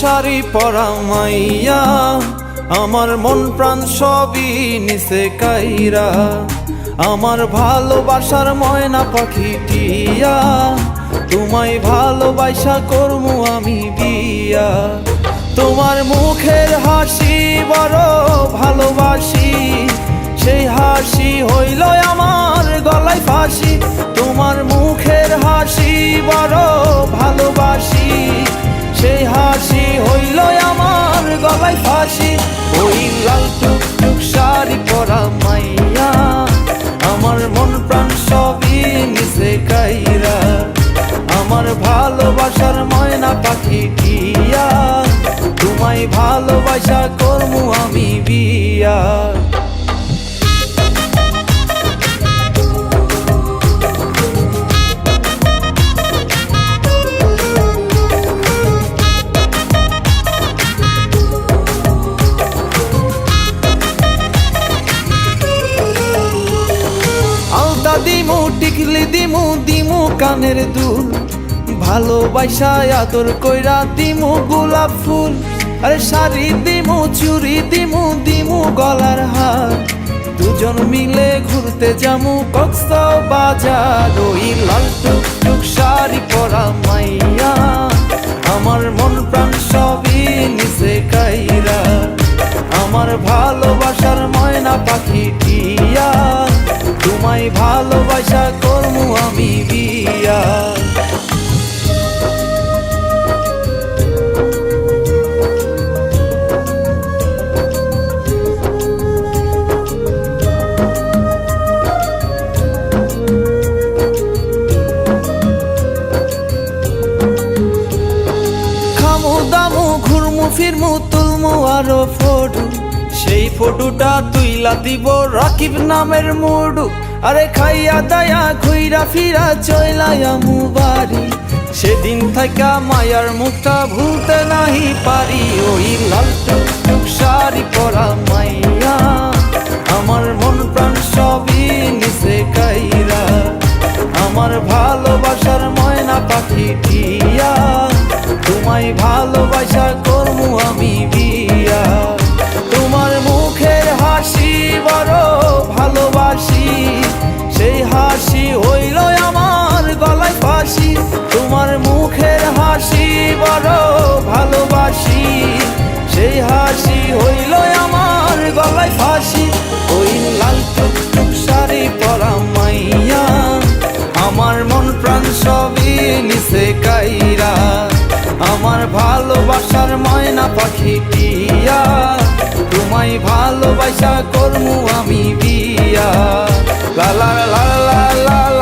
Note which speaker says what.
Speaker 1: শাড়ি পরা মাইয়া, আমার মন প্রাণ সবই নিছে কাইরা। আমার ভালোবাসার ময়না পাখি টিয়া, তোমায় ভালোবাসা করমু আমি বিয়া। তোমার মুখের হাসি বড় ভালোবাসি, সেই হাসি হইল আমার গলায় ফাঁসি। তোমার মুখের হাসি বড় ভালোবাসি, সেই হাসি হইল আমার গলায় ফাঁসি। ওই লাল টুকটুক শাড়ি পরা মাইয়া, আমার মন প্রাণ সবই নিছে কাইরা। আমার ভালোবাসার ময়না পাখি টিয়া, তোমায় ভালোবাসা করমু আমি বিয়া। আলতা দিমু টিকলি দিমু দিমু কানের দুল, ভালোবাসা আদর কইরা দিমু গোলাপ ফুল। আরে শাড়ি দিমু চুড়ি দিমু দিমু গলার হার, দুজন মিলে ঘুরতে যামু কক্সবাজার। ওই লাল টুকটুক শাড়ি পরা মাইয়া, আমার মন প্রাণ সবই নিছে কাইরা। আমার ভালোবাসার ময়না পাখি টিয়া, তোমায় ভালোবাসা করমু আমি বিয়া। খামু দামু ঘুরমু ফিরমু তুলমু আরো ফটো, সেই ফটোটা তুইলা দিব রাকিব নামের মুডু। আরে খাইয়া দায়া ঘুইরা ফিরা চইলায়ামু বাড়ি, সেদিন থাকা মায়ার মুখটা ভুলতে নাহি পারি। ওই লাল টুকটুক শাড়ি পরা মাইয়া, আমার মন প্রাণ সবই নিছে কাইরা। আমার ভালোবাসার ময়না পাখি টিয়া, তোমায় ভালোবাসা করমু আমি বিয়া। তোমার মুখের হাসি বড় ভালোবাসি, সেই হাসি হইল আমার গলায় ফাঁসি। তোমার মুখের হাসি বড় ভালোবাসি, সেই হাসি হইল আমার গলায় ফাঁসি। ওই লাল টুকটুক শাড়ি পরা মাইয়া, আমার মন প্রাণ সবই নিছে কাইরা। আমার ভালোবাসার ময়না পাখি টিয়া, তোমায় ভালোবাসা করমু আমি বিয়া। লা লা লা লা লা।